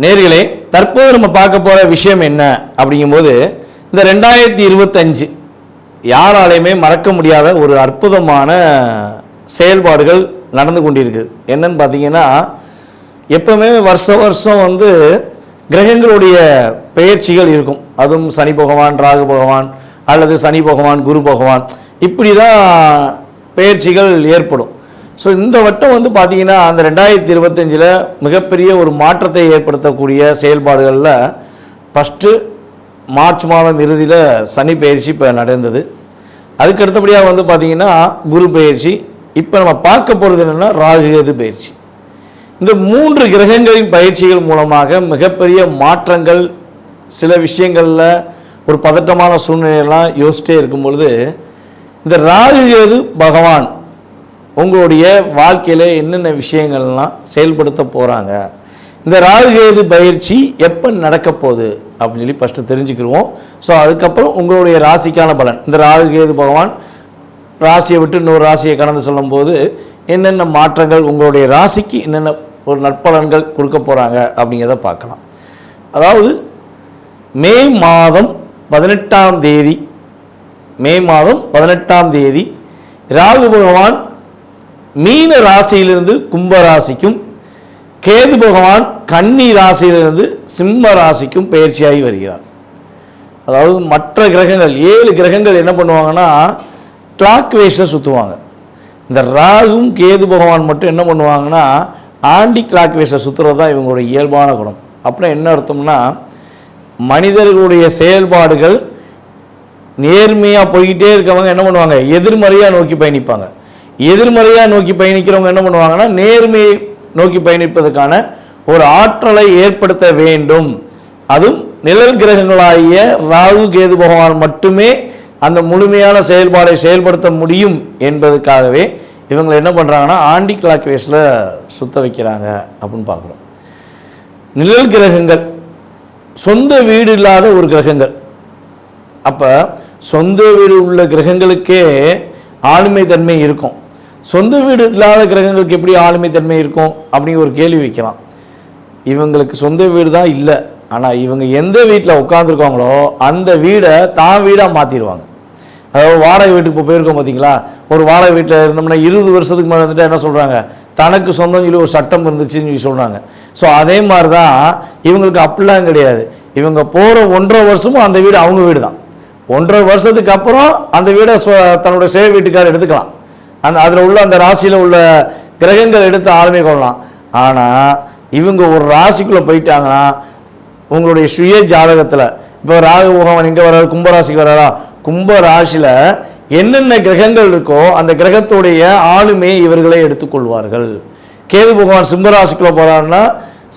நேர்களே, தற்போது நம்ம பார்க்க போகிற விஷயம் என்ன அப்படிங்கும்போது, இந்த 2025 யாராலையுமே மறக்க முடியாத ஒரு அற்புதமான செயல்பாடுகள் நடந்து கொண்டிருக்குது. என்னன்னு பார்த்தீங்கன்னா, எப்பவுமே வருஷம் கிரகங்களுடைய பெயர்ச்சிகள் இருக்கும். அதுவும் சனி பகவான், ராகு பகவான், அல்லது சனி பகவான், குரு பகவான், இப்படி தான் பெயர்ச்சிகள் ஏற்படும். ஸோ இந்த வட்டம் பார்த்தீங்கன்னா, அந்த 2025 மிகப்பெரிய ஒரு மாற்றத்தை ஏற்படுத்தக்கூடிய செயல்பாடுகளில் ஃபஸ்ட்டு மார்ச் மாதம் இறுதியில் சனி பயிற்சி இப்போ நடந்தது. அதுக்கு அடுத்தபடியாக பார்த்தீங்கன்னா குரு பயிற்சி. இப்போ நம்ம பார்க்க போகிறது என்னென்னா ராகு கேது பயிற்சி. இந்த 3 கிரகங்களின் பயிற்சிகள் மூலமாக மிகப்பெரிய மாற்றங்கள், சில விஷயங்களில் ஒரு பதட்டமான சூழ்நிலையெல்லாம் யோசிச்சிட்டே இருக்கும் பொழுது, இந்த ராகு கேது பகவான் உங்களுடைய வாழ்க்கையில் என்னென்ன விஷயங்கள்லாம் செயல்படுத்த போகிறாங்க, இந்த ராகு கேது பயிற்சி எப்போ நடக்க போகுது அப்படின்னு சொல்லி ஃபஸ்ட்டு தெரிஞ்சுக்கிடுவோம். ஸோ அதுக்கப்புறம் உங்களுடைய ராசிக்கான பலன், இந்த ராகு கேது பகவான் ராசியை விட்டு இன்னொரு ராசியை கடந்து சொல்லும்போது என்னென்ன மாற்றங்கள், உங்களுடைய ராசிக்கு என்னென்ன ஒரு நற்பலன்கள் கொடுக்க போகிறாங்க அப்படிங்கிறத பார்க்கலாம். அதாவது மே மாதம் 18ஆம் தேதி ராகு பகவான் மீன ராசியிலிருந்து கும்ப ராசிக்கும், கேது பகவான் கன்னி ராசியிலிருந்து சிம்ம ராசிக்கும் பயிற்சியாகி வருகிறார். அதாவது மற்ற கிரகங்கள் 7 கிரகங்கள் என்ன பண்ணுவாங்கன்னா கிளாக் வைஸில் சுற்றுவாங்க. இந்த ராகும் கேது பகவான் மட்டும் என்ன பண்ணுவாங்கன்னா ஆண்டி கிளாக் வைஸில் சுற்றுறது தான் இவங்களுடைய இயல்பான குணம். அப்புறம் என்ன அர்த்தம்னா, மனிதர்களுடைய செயல்பாடுகள் நேர்மையாக போய்கிட்டே இருக்கவங்க என்ன பண்ணுவாங்க, எதிர்மறையாக நோக்கி பயணிப்பாங்க. எதிர்மறையாக நோக்கி பயணிக்கிறவங்க என்ன பண்ணுவாங்கன்னா நேர்மையை நோக்கி பயணிப்பதற்கான ஒரு ஆற்றலை ஏற்படுத்த வேண்டும். அதுவும் நிழல் கிரகங்களாகிய ராகு கேது பகவான் மட்டுமே அந்த முழுமையான செயல்பாடை செயல்படுத்த முடியும் என்பதற்காகவே இவங்க என்ன பண்ணுறாங்கன்னா ஆண்டி கிளாக் வேஸில் சுத்த வைக்கிறாங்க அப்படின்னு பார்க்குறோம். நிழல் கிரகங்கள் சொந்த வீடு இல்லாத ஒரு கிரகங்கள். அப்போ சொந்த வீடு உள்ள கிரகங்களுக்கே ஆளுமை தன்மை இருக்கும். சொந்த வீடு இல்லாத கிரகங்களுக்கு எப்படி ஆளுமை தன்மை இருக்கும் அப்படிங்கிற ஒரு கேள்வி வைக்கலாம். இவங்களுக்கு சொந்த வீடு தான் இல்லை, ஆனால் இவங்க எந்த வீட்டில் உட்காந்துருக்காங்களோ அந்த வீடை தான் வீடாக மாற்றிடுவாங்க. அதாவது வாடகை வீட்டுக்கு இப்போ போயிருக்கோம் பார்த்தீங்களா, ஒரு வாடகை வீட்டில் இருந்தோம்னா 20 வருஷத்துக்கு மேலே வந்துட்டு என்ன சொல்கிறாங்க, தனக்கு சொந்தம் சொல்லி ஒரு சட்டம் இருந்துச்சுன்னு சொல்லி சொல்கிறாங்க. ஸோ அதே மாதிரி தான் இவங்களுக்கு அப்படிலாம் கிடையாது. இவங்க போகிற 1.5 வருஷமும் அந்த வீடு அவங்க வீடு தான். 1.5 வருஷத்துக்கு அப்புறம் அந்த வீடை தன்னுடைய சேவை வீட்டுக்காரர் எடுத்துக்கலாம். அதில் உள்ள அந்த ராசியில் உள்ள கிரகங்கள் எடுத்து ஆளுமை கொள்ளலாம். ஆனால் இவங்க ஒரு ராசிக்குள்ளே போயிட்டாங்கன்னா உங்களுடைய சுய ஜாதகத்தில் இப்போ ராகு பகவான் எங்கே வர்றாரு, கும்பராசிக்கு வர்றாரா, கும்ப ராசியில் என்னென்ன கிரகங்கள் இருக்கோ அந்த கிரகத்துடைய ஆளுமையை இவர்களே எடுத்துக்கொள்வார்கள். கேது பகவான் சிம்மராசிக்குள்ளே போகிறாருன்னா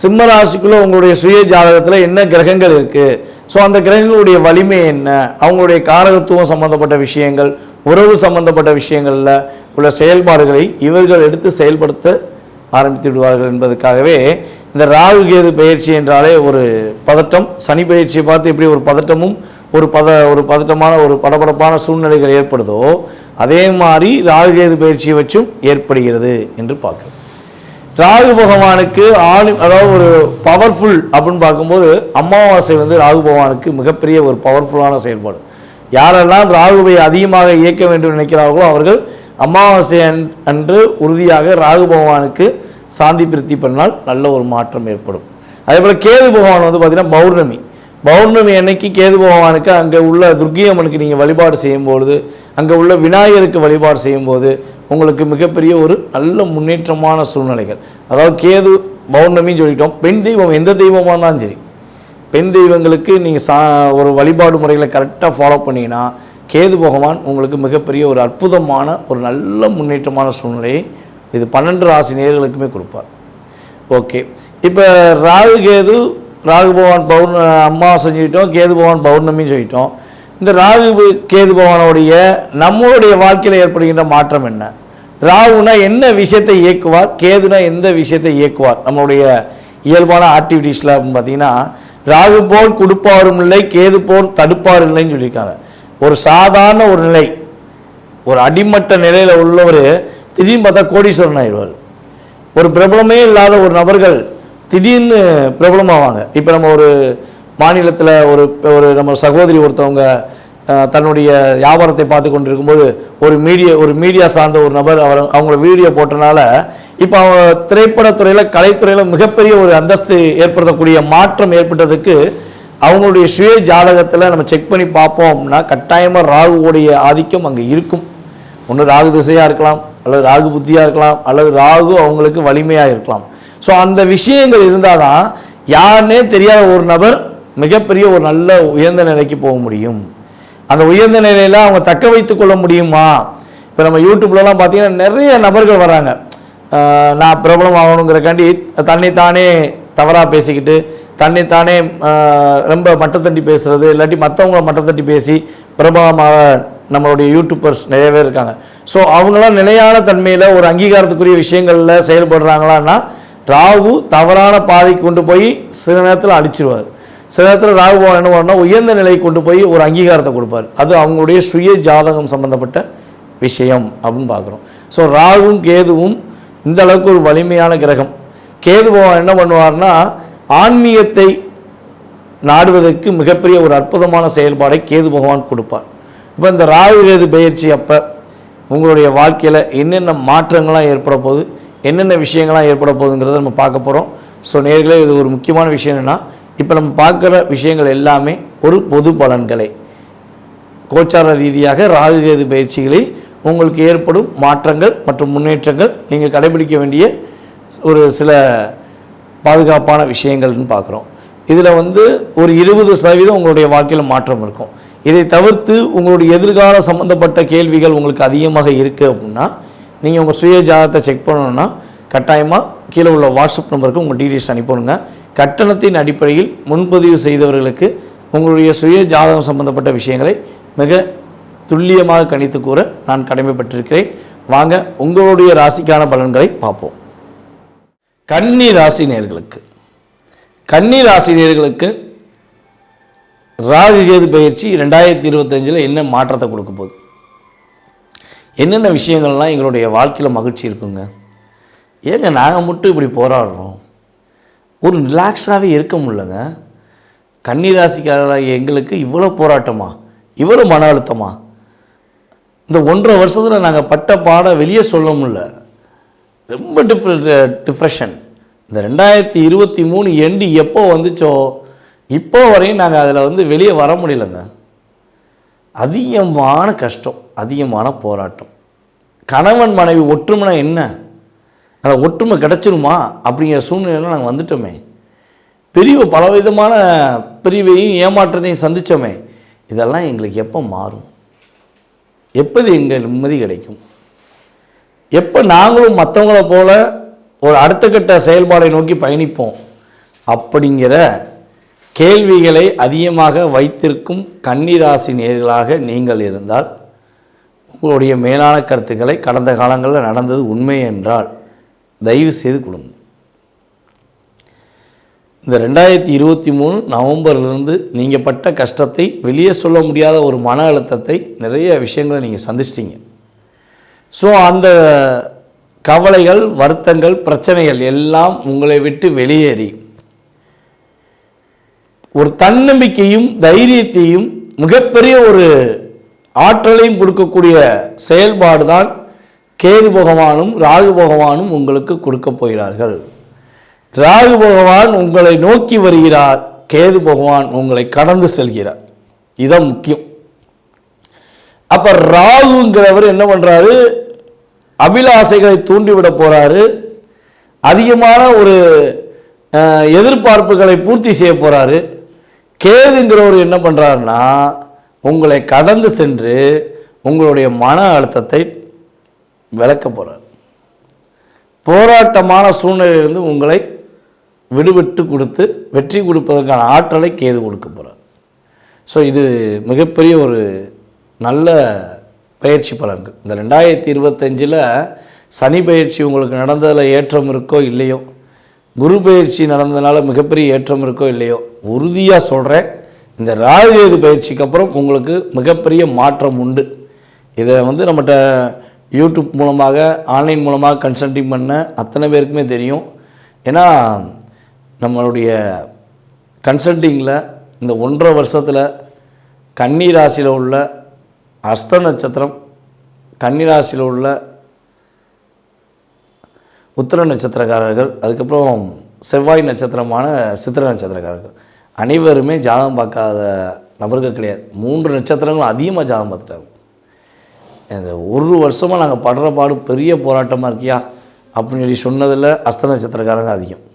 சிம்மராசிக்குள்ளே உங்களுடைய சுய ஜாதகத்தில் என்ன கிரகங்கள் இருக்குது, ஸோ அந்த கிரகங்களுடைய வலிமை என்ன, அவங்களுடைய காரகத்துவம் சம்மந்தப்பட்ட விஷயங்கள், உறவு சம்பந்தப்பட்ட விஷயங்களில் உள்ள செயல்பாடுகளை இவர்கள் எடுத்து செயல்படுத்த ஆரம்பித்து விடுவார்கள் என்பதற்காகவே இந்த ராகு கேது பயிற்சி என்றாலே ஒரு பதட்டம். சனி பயிற்சியை பார்த்து எப்படி ஒரு பதட்டமும் ஒரு பதட்டமான ஒரு படபடப்பான சூழ்நிலைகள் ஏற்படுதோ அதே மாதிரி ராகு கேது பயிற்சியை வச்சும் ஏற்படுகிறது என்று பார்க்குறோம். ராகு பகவானுக்கு அதாவது ஒரு பவர்ஃபுல் அப்படின்னு பார்க்கும்போது அமாவாசை ராகு பகவானுக்கு மிகப்பெரிய ஒரு பவர்ஃபுல்லான செயல்பாடு. யாரெல்லாம் ராகுவை அதிகமாக இயக்க வேண்டும் நினைக்கிறார்களோ அவர்கள் அமாவாசை அன்று உறுதியாக ராகு பகவானுக்கு சாந்தி பிரித்தி பண்ணால் நல்ல ஒரு மாற்றம் ஏற்படும். அதே போல் கேது பகவான் பார்த்திங்கன்னா பௌர்ணமி அன்னைக்கு கேது பகவானுக்கு அங்கே உள்ள துர்க்கியம்மனுக்கு நீங்கள் வழிபாடு செய்யும்பொழுது, அங்கே உள்ள விநாயகருக்கு வழிபாடு செய்யும்போது உங்களுக்கு மிகப்பெரிய ஒரு நல்ல முன்னேற்றமான சூழ்நிலைகள். அதாவது கேது பௌர்ணமின்னு சொல்லிட்டோம். பெண் தெய்வம் எந்த தெய்வமாக இருந்தாலும் சரி, பெண் தெய்வங்களுக்கு நீங்கள் ஒரு வழிபாடு முறைகளை கரெக்டாக ஃபாலோ பண்ணிங்கன்னா கேது பகவான் உங்களுக்கு மிகப்பெரிய ஒரு அற்புதமான ஒரு நல்ல முன்னேற்றமான சூழ்நிலையை இது 12 ராசி நேயர்களுக்குமே கொடுப்பார். ஓகே, இப்போ ராகு பகவான் அமாவாசை சொல்லிட்டோம், கேது பகவான் பௌர்ணமின்னு சொல்லிட்டோம். இந்த ராகு கேது பகவானுடைய நம்மளுடைய வாழ்க்கையில் ஏற்படுகின்ற மாற்றம் என்ன, ராகுனா என்ன விஷயத்தை இயக்குவார், கேதுனா எந்த விஷயத்தை இயக்குவார் நம்மளுடைய இயல்பான ஆக்டிவிட்டீஸில் அப்படின்னு பார்த்தீங்கன்னா, ராகு போல் கொடுப்பாரும் இல்லை, கேது போல் தடுப்பாரும் இல்லைன்னு சொல்லியிருக்காங்க. ஒரு சாதாரண ஒரு நிலை, ஒரு அடிமட்ட நிலையில் உள்ளவர் திடீர்னு பார்த்தா கோடீஸ்வரன் ஆயிடுவார். ஒரு பிரபலமே இல்லாத ஒரு நபர்கள் திடீர்னு பிரபலமாவாங்க. இப்போ நம்ம ஒரு மாநிலத்தில் ஒரு ஒரு நம்ம சகோதரி ஒருத்தவங்க தன்னுடைய வியாபாரத்தை பார்த்து கொண்டு இருக்கும்போது ஒரு மீடியா சார்ந்த ஒரு நபர் அவங்கள வீடியோ போட்டனால இப்போ அவங்க திரைப்படத்துறையில் கலைத்துறையில் மிகப்பெரிய ஒரு அந்தஸ்து ஏற்படுத்தக்கூடிய மாற்றம் ஏற்பட்டதுக்கு அவங்களுடைய சுய ஜாதகத்தில் நம்ம செக் பண்ணி பார்ப்போம் அப்படின்னா கட்டாயமாக ராகுவோடைய ஆதிக்கம் அங்கே இருக்கும். ஒன்று ராகு திசையாக இருக்கலாம், அல்லது ராகு புத்தியாக இருக்கலாம், அல்லது ராகு அவங்களுக்கு வலிமையாக இருக்கலாம். ஸோ அந்த விஷயங்கள் இருந்தால் தான் யாருன்னே தெரியாத ஒரு நபர் மிகப்பெரிய ஒரு நல்ல உயர்ந்த நிலைக்கு போக முடியும். அந்த உயர்ந்த நிலையில் அவங்க தக்க வைத்து கொள்ள முடியுமா? இப்போ நம்ம யூடியூப்லலாம் பார்த்தீங்கன்னா நிறைய நபர்கள் வராங்க, நான் பிரபலம் ஆகணுங்கிறக்காண்டி தன்னைத்தானே தவறாக பேசிக்கிட்டு தன்னைத்தானே ரொம்ப மட்டத்தட்டி பேசுகிறது, இல்லாட்டி மற்றவங்கள மட்டத்தட்டி பேசி பிரபலமாக நம்மளுடைய யூடியூபர்ஸ் நிறைய பேர் இருக்காங்க. ஸோ அவங்களாம் நிலையான தன்மையில் ஒரு அங்கீகாரத்துக்குரிய விஷயங்களில் செயல்படுறாங்களான்னா ராகு தவறான பாதைக்கு கொண்டு போய் சில நேரத்தில் அழிச்சிருவார். சில நேரத்தில் ராகு பகவான் என்ன பண்ணால் உயர்ந்த நிலைக்கு கொண்டு போய் ஒரு அங்கீகாரத்தை கொடுப்பார். அது அவங்களுடைய சுய ஜாதகம் சம்பந்தப்பட்ட விஷயம் அப்படின்னு பார்க்குறோம். ஸோ ராகுவும் கேதுவும் இந்த அளவுக்கு ஒரு வலிமையான கிரகம். கேது பகவான் என்ன பண்ணுவார்னா ஆன்மீகத்தை நாடுவதற்கு மிகப்பெரிய ஒரு அற்புதமான செயல்பாடை கேது பகவான் கொடுப்பார். இப்போ இந்த ராகு கேது பயிற்சி அப்போ உங்களுடைய வாழ்க்கையில் என்னென்ன மாற்றங்கள்லாம் ஏற்பட போகுது, என்னென்ன விஷயங்கள்லாம் ஏற்பட போகுதுங்கிறத நம்ம பார்க்க போகிறோம். ஸோ நேர்களே, இது ஒரு முக்கியமான விஷயம் என்னென்னா, இப்போ நம்ம பார்க்குற விஷயங்கள் எல்லாமே ஒரு பொது பலன்களை கோச்சார ரீதியாக ராகு கேது பயிற்சிகளில் உங்களுக்கு ஏற்படும் மாற்றங்கள் மற்றும் முன்னேற்றங்கள் நீங்கள் கடைபிடிக்க வேண்டிய ஒரு சில பாதுகாப்பான விஷயங்கள்னு பார்க்குறோம். இதில் ஒரு 20% உங்களுடைய வாழ்க்கையில் மாற்றம் இருக்கும். இதை தவிர்த்து உங்களுடைய எதிர்கால சம்மந்தப்பட்ட கேள்விகள் உங்களுக்கு அதிகமாக இருக்குது அப்படின்னா நீங்கள் உங்கள் சுய ஜாதகத்தை செக் பண்ணணுன்னா கட்டாயமாக கீழே உள்ள வாட்ஸ்அப் நம்பருக்கு உங்கள் டீட்டெயில்ஸ் அனுப்பணுங்க. கட்டணத்தின் அடிப்படையில் முன்பதிவு செய்தவர்களுக்கு உங்களுடைய சுய ஜாதகம் சம்பந்தப்பட்ட விஷயங்களை மிக துல்லியமாக கணித்து கூற நான் கடமைப்பட்டிருக்கிறேன். வாங்க உங்களுடைய ராசிக்கான பலன்களை பார்ப்போம். கன்னி ராசி நேயர்களுக்கு ராகு கேது பயிற்சி 2025 என்ன மாற்றத்தை கொடுக்க போகுது, என்னென்ன விஷயங்கள்லாம் எங்களுடைய வாழ்க்கையில் மகிழ்ச்சி இருக்குங்க. ஏங்க நாங்கள் மட்டும் இப்படி போராடுறோம், ஒரு ரிலாக்ஸாகவே இருக்க முடியலங்க. கன்னிராசிக்காரராக எங்களுக்கு இவ்வளோ போராட்டமா, இவ்வளோ மன அழுத்தமா? இந்த 1.5 வருஷத்தில் நாங்கள் பட்ட பாடம் வெளியே சொல்ல முடியல. ரொம்ப டிப்ரெஷன். இந்த 2023 எண்டு எப்போ வந்துச்சோ இப்போ வரையும் நாங்கள் அதில் வெளியே வர முடியலங்க. அதிகமான கஷ்டம், அதிகமான போராட்டம். கணவன் மனைவி ஒற்றுமைனா என்ன, அந்த ஒற்றுமை கிடச்சிருமா அப்படிங்கிற சூழ்நிலையில் நாங்கள் வந்துட்டோமே. பலவிதமான பிரிவையும் ஏமாற்றத்தையும் சந்தித்தோமே. இதெல்லாம் எங்களுக்கு எப்போ மாறும், எப்போது எங்கள் நிம்மதி கிடைக்கும், எப்போ நாங்களும் மற்றவங்கள போல ஒரு அடுத்த கட்ட செயல்பாடை நோக்கி பயணிப்போம் அப்படிங்கிற கேள்விகளை அதிகமாக வைத்திருக்கும் கன்னிராசி நேயர்களாக நீங்கள் இருந்தால் உங்களுடைய மேலான கருத்துக்களை கடந்த காலங்களில் நடந்தது உண்மை என்றால் தயவு செய்து கொடுங்க. இந்த 2023 நவம்பர்லேருந்து நீங்கள் பட்ட கஷ்டத்தை, வெளியே சொல்ல முடியாத ஒரு மன அழுத்தத்தை, நிறைய விஷயங்களை நீங்கள் சந்திச்சிட்டிங்க. ஸோ அந்த கவலைகள், வருத்தங்கள், பிரச்சனைகள் எல்லாம் உங்களை விட்டு வெளியேறி ஒரு தன்னம்பிக்கையும் தைரியத்தையும் மிகப்பெரிய ஒரு ஆற்றலையும் கொடுக்கக்கூடிய செயல்பாடு தான் கேது பகவானும் ராகு பகவானும் உங்களுக்கு கொடுக்க போகிறார்கள். ராகு பகவான் உங்களை நோக்கி வருகிறார், கேது பகவான் உங்களை கடந்து செல்கிறார். இதுதான் முக்கியம். அப்போ ராகுங்கிறவர் என்ன பண்ணுறாரு, அபிலாசைகளை தூண்டிவிட போகிறாரு, அதிகமான ஒரு எதிர்பார்ப்புகளை பூர்த்தி செய்ய போகிறாரு. கேதுங்கிறவர் என்ன பண்ணுறாருன்னா உங்களை கடந்து சென்று உங்களுடைய மன அழுத்தத்தை விளக்க போகிறார். போராட்டமான சூழ்நிலையிலிருந்து உங்களை விடுவிட்டு கொடுத்து வெற்றி கொடுப்பதற்கான ஆற்றலை கேது கொடுக்க போகிறார். ஸோ இது மிகப்பெரிய ஒரு நல்ல பயிற்சி பலன்கள். இந்த 2025 சனி பயிற்சி உங்களுக்கு நடந்ததில் ஏற்றம் இருக்கோ இல்லையோ, குரு பயிற்சி நடந்ததுனால மிகப்பெரிய ஏற்றம் இருக்கோ இல்லையோ, உறுதியாக சொல்கிறேன், இந்த ராகு கேது பயிற்சிக்கு அப்புறம் உங்களுக்கு மிகப்பெரிய மாற்றம் உண்டு. இதை நம்மகிட்ட யூடியூப் மூலமாக, ஆன்லைன் மூலமாக கன்சல்டிங் பண்ண அத்தனை பேருக்குமே தெரியும். ஏன்னா நம்மளுடைய கன்சல்டிங்கில் இந்த 1.5 வருஷத்தில் கன்னி ராசியில் உள்ள அஸ்த நட்சத்திரம், கன்னி ராசியில் உள்ள உத்திர நட்சத்திரக்காரர்கள், அதுக்கப்புறம் செவ்வாய் நட்சத்திரமான சித்திர நட்சத்திரக்காரர்கள் அனைவருமே ஜாதகம் பார்க்காத நபர்கள் கிடையாது. 3 நட்சத்திரங்களும் அதிகமாக ஜாதகம் பார்த்துட்டாங்க. இந்த 1 வருஷமாக நாங்கள் படுற பாடு பெரிய போராட்டமாக இருக்கியா அப்படின்னு சொல்லி சொன்னதில் அஸ்த நட்சத்திரக்காரங்க அதிகம்.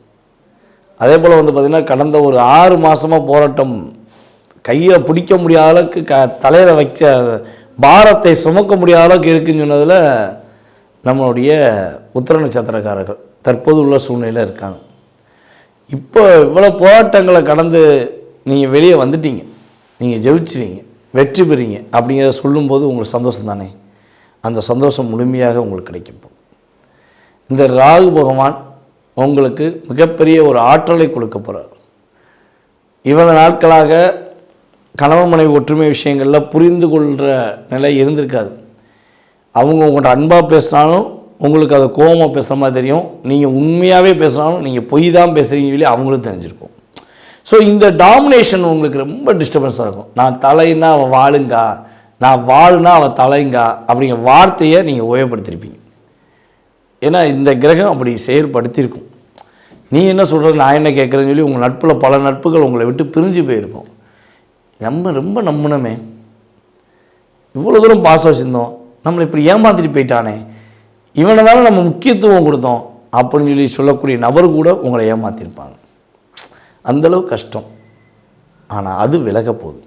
அதே போல் வந்து பார்த்திங்கன்னா கடந்த ஒரு 6 மாதமாக போராட்டம் கையை பிடிக்க முடியாத அளவுக்கு தலையில் வைக்க பாரத்தை சுமக்க முடியாத அளவுக்கு இருக்குன்னு சொன்னதில் நம்மளுடைய உத்திர நட்சத்திரக்காரர்கள் தற்போது உள்ள சூழ்நிலையில் இருக்காங்க. இப்போ இவ்வளோ போராட்டங்களை கடந்து நீங்கள் வெளியே வந்துட்டீங்க, நீங்கள் ஜெயிச்சிட்டீங்க, வெற்றி பெறீங்க அப்படிங்கிறத சொல்லும்போது உங்களுக்கு சந்தோஷம் தானே? அந்த சந்தோஷம் முழுமையாக உங்களுக்கு கிடைக்கும். இந்த ராகு பகவான் உங்களுக்கு மிகப்பெரிய ஒரு ஆற்றலை கொடுக்க போகிறார். இவ்வளவு நாட்களாக கணவன் மனைவி ஒற்றுமை விஷயங்களில் புரிந்து கொள்கிற நிலை இருந்திருக்காது. அவங்க உங்கள்கிட்ட அன்பாக பேசினாலும் உங்களுக்கு அதை கோபமாக பேசுகிற மாதிரி தெரியும். நீங்கள் உண்மையாகவே பேசினாலும் நீங்கள் பொய் தான் பேசுகிறீங்க சொல்லி அவங்களும் தெரிஞ்சிருக்கும். ஸோ இந்த டாமினேஷன் உங்களுக்கு ரொம்ப டிஸ்டர்பன்ஸாக இருக்கும். நான் தலைன்னா அவள் வாழுங்கா, நான் வாழுனா அவள் தலைங்கா அப்படிங்கிற வார்த்தையை நீங்கள் உபயோகப்படுத்திருப்பீங்க. ஏன்னா இந்த கிரகம் அப்படி செயல்படுத்தியிருக்கும். நீ என்ன சொல்கிறது, நான் என்ன கேட்குறேன்னு சொல்லி உங்கள் நட்பில் பல நட்புகள் உங்களை விட்டு பிரிஞ்சு போயிருக்கும். நம்ம ரொம்ப நம்பினமே, இவ்வளோ தூரம் பாசம் வச்சுருந்தோம், நம்மளை இப்படி ஏமாற்றிட்டு போயிட்டானே, இவனை தானே நம்ம முக்கியத்துவம் கொடுத்தோம் அப்படின்னு சொல்லி சொல்லக்கூடிய நபர் கூட உங்களை ஏமாற்றிருப்பாங்க. அந்தளவு கஷ்டம். ஆனால் அது விலக போகுது.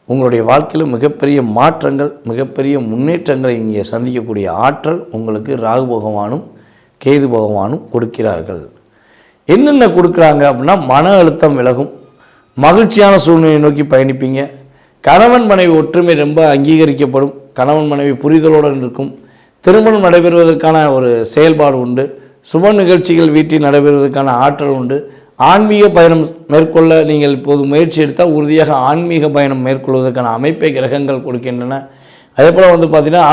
உங்களுடைய வாழ்க்கையில் மிகப்பெரிய மாற்றங்கள், மிகப்பெரிய முன்னேற்றங்களை இங்கே சந்திக்கக்கூடிய ஆற்றல் உங்களுக்கு ராகு பகவானும் கேது பகவானும் கொடுக்கிறார்கள். என்னென்ன கொடுக்குறாங்க அப்படின்னா, மன அழுத்தம் விலகும், மகிழ்ச்சியான சூழ்நிலையை நோக்கி பயணிப்பீங்க, கணவன் மனைவி ஒற்றுமை ரொம்ப அங்கீகரிக்கப்படும், கணவன் மனைவி புரிதலோடு இருக்கும், திருமணம் நடைபெறுவதற்கான ஒரு செயல்பாடு உண்டு, சுப நிகழ்ச்சிகள் வீட்டில் நடைபெறுவதற்கான ஆற்றல் உண்டு, ஆன்மீக பயணம் மேற்கொள்ள நீங்கள் இப்போது முயற்சி எடுத்தால் உறுதியாக ஆன்மீக பயணம் மேற்கொள்வதற்கான அமைப்பை கிரகங்கள் கொடுக்கின்றன. அதே போல் வந்து பார்த்திங்கன்னா,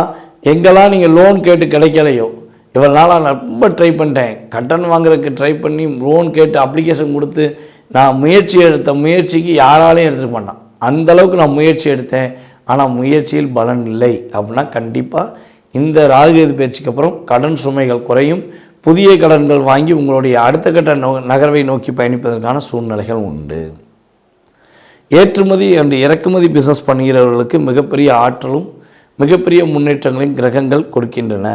எங்கெல்லாம் நீங்கள் லோன் கேட்டு கிடைக்கலையோ, இவ்வளோ நாளாக நான் ரொம்ப ட்ரை பண்ணிட்டேன், கடன் வாங்குறதுக்கு ட்ரை பண்ணி லோன் கேட்டு அப்ளிகேஷன் கொடுத்து நான் முயற்சி எடுத்த முயற்சிக்கு யாராலையும் எடுத்துக்க மாட்டான், அந்தளவுக்கு நான் முயற்சி எடுத்தேன், ஆனால் முயற்சியில் பலன் இல்லை அப்படின்னா கண்டிப்பாக இந்த ராகுகேது பயிற்சிக்கு அப்புறம் கடன் சுமைகள் குறையும், புதிய கடன்கள் வாங்கி உங்களுடைய அடுத்த கட்ட நகர்வை நோக்கி பயணிப்பதற்கான சூழ்நிலைகள் உண்டு. ஏற்றுமதி அண்ட் இறக்குமதி பிஸ்னஸ் பண்ணுகிறவர்களுக்கு மிகப்பெரிய ஆற்றலும் மிகப்பெரிய முன்னேற்றங்களையும் கிரகங்கள் கொடுக்கின்றன.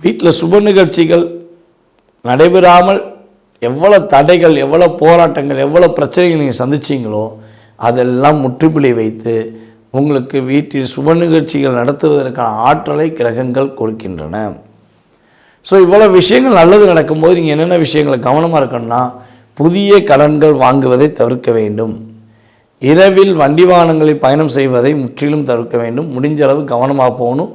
வீட்டில் சுப நிகழ்ச்சிகள் நடைபெறாமல் எவ்வளோ தடைகள், எவ்வளோ போராட்டங்கள், எவ்வளோ பிரச்சனைகள் நீங்கள் சந்திச்சிங்களோ அதெல்லாம் முற்றுப்புள்ளி வைத்து உங்களுக்கு வீட்டில் சுப நிகழ்ச்சிகள் நடத்துவதற்கான ஆற்றலை கிரகங்கள் கொடுக்கின்றன. ஸோ இவ்வளோ விஷயங்கள் நல்லது நடக்கும்போது நீங்கள் என்னென்ன விஷயங்களை கவனமாக இருக்கணும்னா, புதிய கடன்கள் வாங்குவதை தவிர்க்க வேண்டும், இரவில் வண்டி வாகனங்களில் பயணம் செய்வதை முற்றிலும் தவிர்க்க வேண்டும், முடிஞ்ச அளவு கவனமாக போகணும்.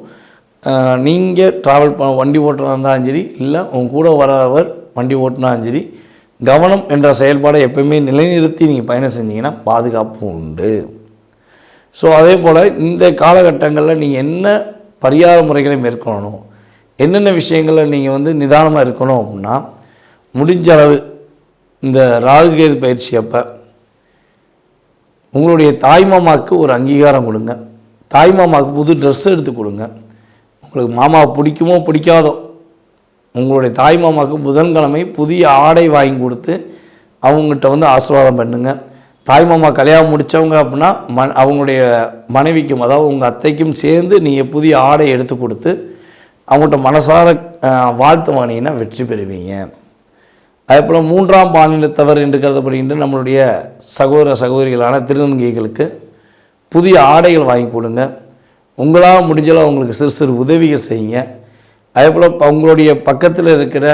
நீங்கள் ட்ராவல் வண்டி ஓட்டுறதா இருந்தாலும் சரி, இல்லை உங்க கூட வரவர் வண்டி ஓட்டினாலும் சரி, கவனம் என்ற செயல்பாடை எப்போயுமே நிலைநிறுத்தி நீங்கள் பயணம் செஞ்சீங்கன்னா பாதுகாப்பு உண்டு. ஸோ அதே போல் இந்த காலகட்டங்களில் நீங்கள் என்ன பரிகார முறைகளை மேற்கொள்ளணும், என்னென்ன விஷயங்களில் நீங்கள் நிதானமாக இருக்கணும் அப்படின்னா, முடிஞ்ச அளவு இந்த ராகுகேது பயிற்சி அப்போ உங்களுடைய தாய்மாமாவுக்கு ஒரு அங்கீகாரம் கொடுங்க, தாய்மாமாவுக்கு புது ட்ரெஸ் எடுத்து கொடுங்க. உங்களுக்கு மாமாவை பிடிக்குமோ பிடிக்காதோ, உங்களுடைய தாய்மாமாவுக்கு புதன்கிழமை புதிய ஆடை வாங்கி கொடுத்து அவங்ககிட்ட ஆசீர்வாதம் பண்ணுங்க. தாய்மாமா கல்யாணம் முடித்தவங்க அப்படின்னா அவங்களுடைய மனைவிக்கும், அதாவது உங்கள் அத்தைக்கும் சேர்ந்து நீங்கள் புதிய ஆடை எடுத்து கொடுத்து அவங்கள்ட்ட மனசார வாழ்த்து வாங்கினீங்கன்னா வெற்றி பெறுவீங்க. அதே போல் 3ஆம் பாலினத்தவர் என்று கருதப்படுகின்ற நம்மளுடைய சகோதர சகோதரிகளான திருநங்கைகளுக்கு புதிய ஆடைகள் வாங்கி கொடுங்க. உங்களால் முடிஞ்சளவு அவங்களுக்கு சிறு சிறு உதவிகள் செய்யுங்க. அதே போல் உங்களுடைய பக்கத்தில் இருக்கிற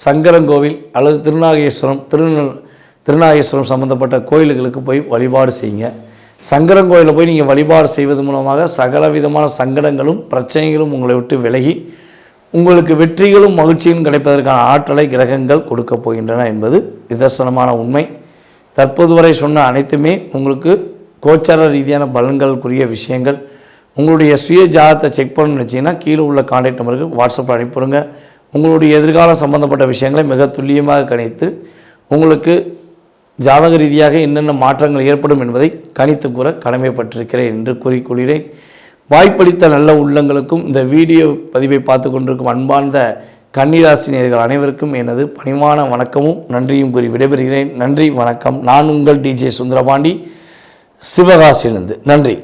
சங்கரங்கோவில் அல்லது திருநாகேஸ்வரம் சம்மந்தப்பட்ட கோயில்களுக்கு போய் வழிபாடு செய்யுங்க. சங்கரங்கோயிலில் போய் நீங்கள் வழிபாடு செய்வது மூலமாக சகல விதமான சங்கடங்களும் பிரச்சனைகளும் உங்களை விட்டு விலகி உங்களுக்கு வெற்றிகளும் மகிழ்ச்சியும் கிடைப்பதற்கான ஆற்றலை கிரகங்கள் கொடுக்க போகின்றன என்பது நிதர்சனமான உண்மை. தற்போது வரை சொன்ன அனைத்துமே உங்களுக்கு கோச்சார ரீதியான பலன்களுக்குரிய விஷயங்கள். உங்களுடைய சுய ஜாதகத்தை செக் பண்ணணும்னு நினச்சிங்கன்னா கீழே உள்ள கான்டாக்ட் நம்பருக்கு வாட்ஸ்அப்பில் அனுப்பிடுங்க. உங்களுடைய எதிர்காலம் சம்பந்தப்பட்ட விஷயங்களை மிக துல்லியமாக கணித்து உங்களுக்கு ஜாதக ரீதியாக என்னென்ன மாற்றங்கள் ஏற்படும் என்பதை கணித்து கூற கடமைப்பட்டிருக்கிறேன் என்று கூறிக்கொள்கிறேன். வாய்ப்பளித்த நல்ல உள்ளங்களுக்கும் இந்த வீடியோ பதிவை பார்த்து கொண்டிருக்கும் அன்பார்ந்த கன்னிராசினியர்கள் அனைவருக்கும் எனது பணிவான வணக்கமும் நன்றியும் கூறி விடைபெறுகிறேன். நன்றி, வணக்கம். நான் உங்கள் டிஜே சுந்தரபாண்டி, சிவகாசியிலிருந்து. நன்றி.